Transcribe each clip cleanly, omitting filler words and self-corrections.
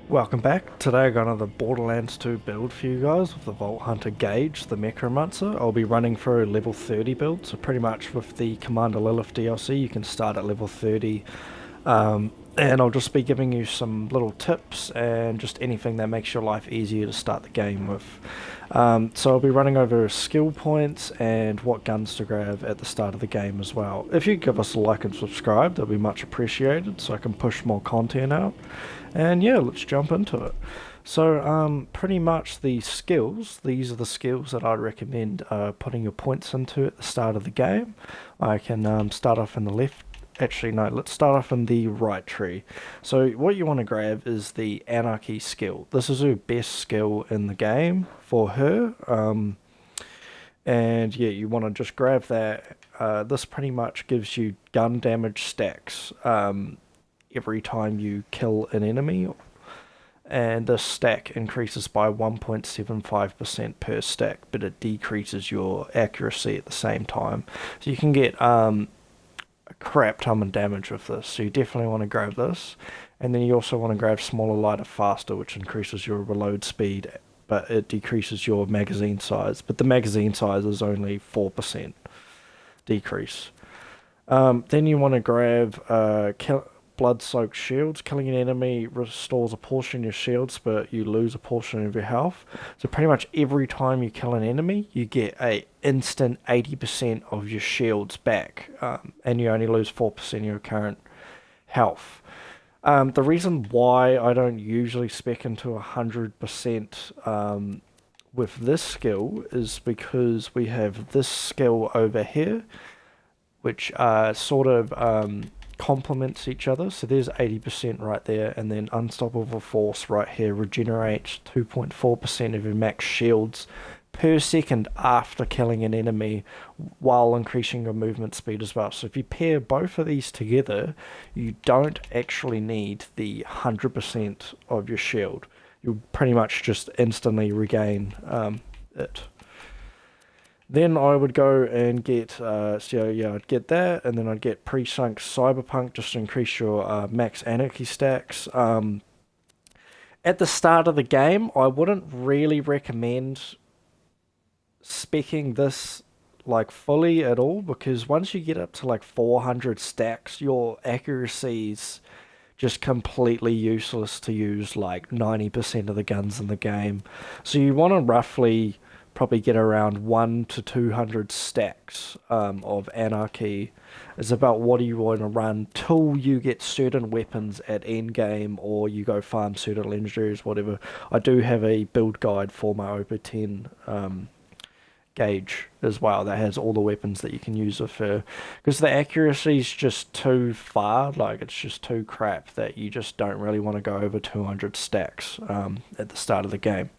Welcome back. Today I got another Borderlands 2 build for you guys with the Vault Hunter Gaige, the Mechromancer. I'll be running through a level 30 build, so pretty much with the Commander Lilith DLC you can start at level 30. And I'll just be giving you some little tips and just anything that makes your life easier to start the game with. So I'll be running over skill points and what guns to grab at the start of the game as well. If you give us a like and subscribe, that'll be much appreciated so I can push more content out. And yeah, let's jump into it. So pretty much the skills, these are the skills that I'd recommend putting your points into at the start of the game. I can start off in the left. Actually, no, let's start off in the right tree. So what you want to grab is the Anarchy skill. This is her best skill in the game for her. And yeah, you want to just grab that. This pretty much gives you gun damage stacks every time you kill an enemy. And this stack increases by 1.75% per stack, but it decreases your accuracy at the same time. So you can get a crap ton of damage with this, so you definitely want to grab this. And then you also want to grab smaller, lighter, faster, which increases your reload speed, but it decreases your magazine size. But the magazine size is only 4% decrease. Then you want to grab blood-soaked shields. Killing an enemy restores a portion of your shields, but you lose a portion of your health. So pretty much every time you kill an enemy, you get a instant 80% of your shields back, and you only lose 4% of your current health. The reason why I don't usually spec into 100% with this skill is because we have this skill over here, which sort of complements each other. So there's 80% right there, and then Unstoppable Force right here regenerates 2.4% of your max shields per second after killing an enemy, while increasing your movement speed as well. So if you pair both of these together, you don't actually need the 100% of your shield. You'll pretty much just instantly regain it. Then I would go and get, so yeah, I'd get that, and then I'd get Pre-Sunk Cyberpunk just to increase your max anarchy stacks. At the start of the game, I wouldn't really recommend speccing this like fully at all, because once you get up to like 400 stacks, your accuracy's just completely useless to use like 90% of the guns in the game. So you want to roughly probably get around 1 to 200 stacks of anarchy is about what you want to run till you get certain weapons at end game, or you go farm certain legendaries, whatever. I do have a build guide for my Opera 10 Gaige as well that has all the weapons that you can use with her, because the accuracy is just too far, like it's just too crap that you just don't really want to go over 200 stacks at the start of the game.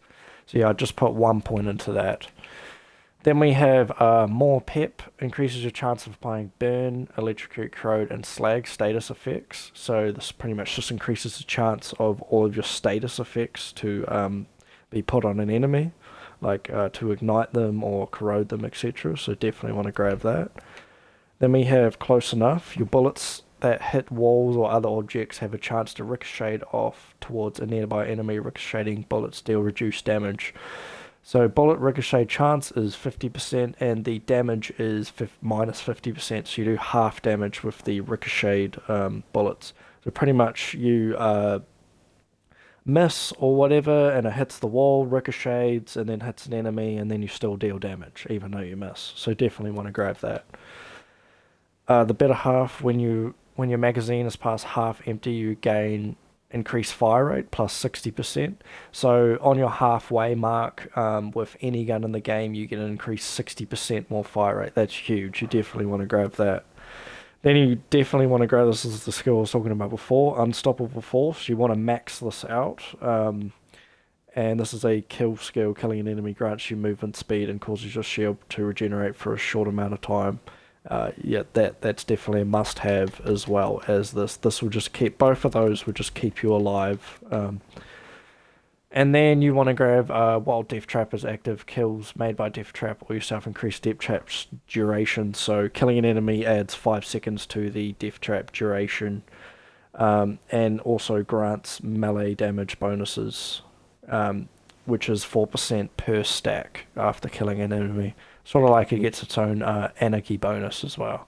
So yeah, I just put 1 point into that. Then we have more pep, increases your chance of applying burn, electrocute, corrode, and slag status effects. So this pretty much just increases the chance of all of your status effects to be put on an enemy, like to ignite them or corrode them, etc. So definitely want to grab that. Then we have close enough. Your bullets that hit walls or other objects have a chance to ricochet off towards a nearby enemy. Ricocheting bullets deal reduced damage. So bullet ricochet chance is 50%, and the damage is minus 50%, so you do half damage with the ricocheted bullets. So pretty much you miss or whatever, and it hits the wall, ricochets, and then hits an enemy, and then you still deal damage, even though you miss. So definitely want to grab that. The better half, when your magazine is past half empty, you gain increased fire rate plus 60%. So on your halfway mark, with any gun in the game, you get an increased 60% more fire rate. That's huge. You definitely want to grab that. Then you definitely want to grab, this is the skill I was talking about before, Unstoppable Force. You want to max this out. And this is a kill skill. Killing an enemy grants you movement speed and causes your shield to regenerate for a short amount of time. Yeah, that's definitely a must-have, as well as this. This will just keep, both of those will just keep you alive. And then you want to grab, while Death Trap is active, kills made by Death Trap or yourself increase Death Trap's duration. So killing an enemy adds 5 seconds to the Death Trap duration. and also grants melee damage bonuses, which is 4% per stack after killing an enemy. Sort of like it gets its own anarchy bonus as well.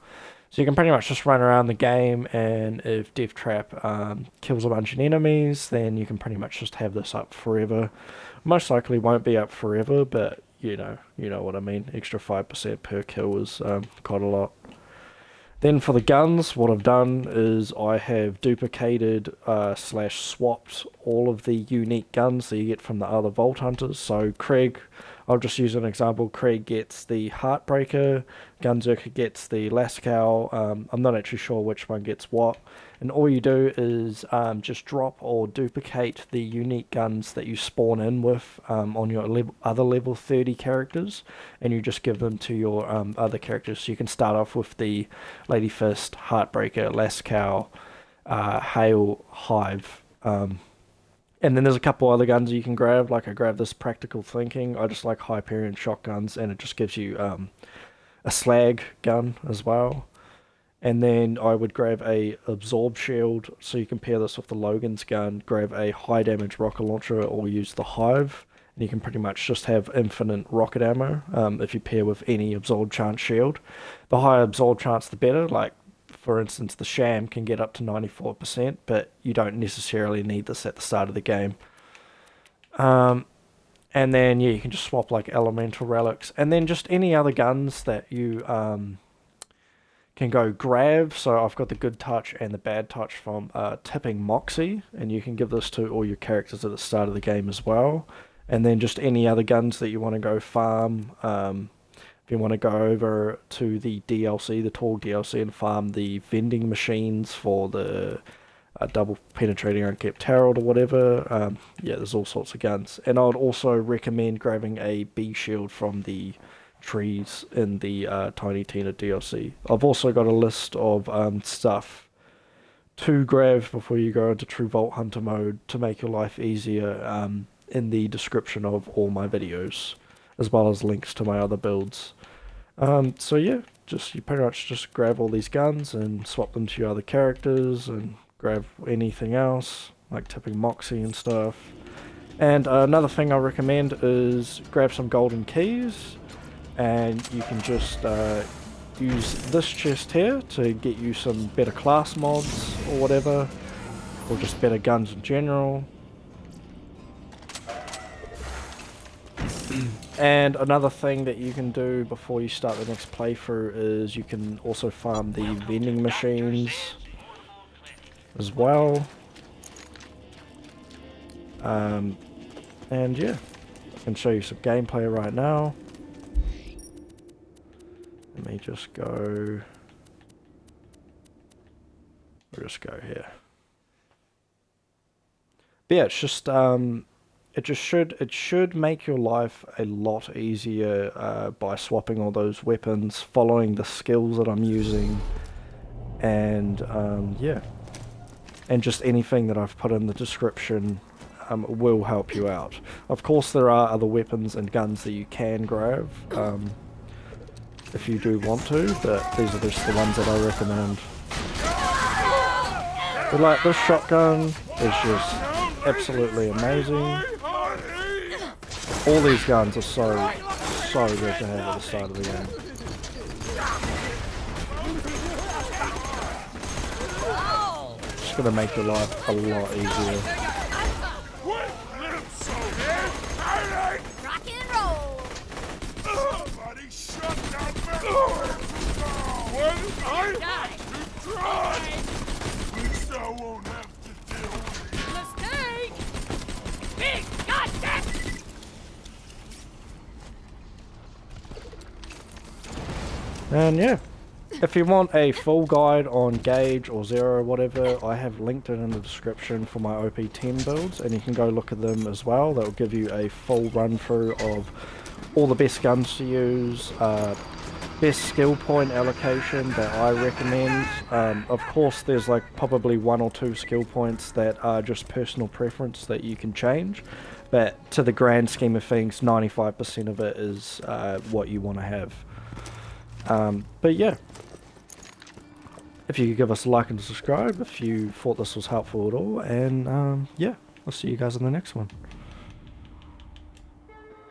So you can pretty much just run around the game, and if Death Trap kills a bunch of enemies, then you can pretty much just have this up forever. Most likely won't be up forever, but you know what I mean. Extra 5% per kill is quite a lot. Then for the guns, what I've done is I have duplicated / swapped all of the unique guns that you get from the other Vault Hunters. So Craig, I'll just use an example. Craig gets the Heartbreaker, Gunzerker gets the Lascaux. I'm not actually sure which one gets what. And all you do is just drop or duplicate the unique guns that you spawn in with on your other level 30 characters, and you just give them to your other characters. So you can start off with the Lady Fist, Heartbreaker, Lascaux, Hail, Hive. And then there's a couple other guns you can grab. Like I grabbed this Practical Thinking. I just like Hyperion shotguns, and it just gives you a Slag gun as well. And then I would grab a Absorb Shield, so you can pair this with the Logan's gun, grab a high damage rocket launcher, or use the Hive, and you can pretty much just have infinite rocket ammo if you pair with any Absorb Chance shield. The higher Absorb Chance the better. Like for instance, the Sham can get up to 94%, but you don't necessarily need this at the start of the game. And then yeah, you can just swap like elemental relics, and then just any other guns that you can go grab. So I've got the good touch and the bad touch from tipping Moxxi, and you can give this to all your characters at the start of the game as well. And then just any other guns that you want to go farm. If you want to go over to the DLC, the Torg DLC, and farm the vending machines for the double penetrating unkept tarot or whatever, yeah, there's all sorts of guns. And I would also recommend grabbing a B shield from the trees in the Tiny Tina DLC. I've also got a list of stuff to grab before you go into true Vault Hunter mode to make your life easier in the description of all my videos, as well as links to my other builds. So yeah, you pretty much just grab all these guns and swap them to your other characters, and grab anything else like tipping Moxxi and stuff. And another thing I recommend is grab some golden keys, and you can just use this chest here to get you some better class mods or whatever, or just better guns in general. And another thing that you can do before you start the next playthrough is you can also farm the vending machines as well. And yeah, I can show you some gameplay right now. Let me just go. We'll just go here. But yeah, it's just it should make your life a lot easier by swapping all those weapons, following the skills that I'm using, and yeah, and just anything that I've put in the description will help you out. Of course, there are other weapons and guns that you can grab if you do want to, but these are just the ones that I recommend. But like, this shotgun is just absolutely amazing. All these guns are so good to have at the start of the game. It's gonna make your life a lot easier. Rock and roll. Somebody shut that door! At least I won't have to deal with Mistake. Big goddamn. And yeah, if you want a full guide on Gaige or Zero or whatever, I have linked it in the description for my OP10 builds, and you can go look at them as well. That will give you a full run through of all the best guns to use, best skill point allocation that I recommend. Of course, there's like probably 1 or 2 skill points that are just personal preference that you can change, but to the grand scheme of things, 95% of it is what you want to have. But yeah, if you could give us a like and subscribe if you thought this was helpful at all. And yeah, I'll see you guys in the next one.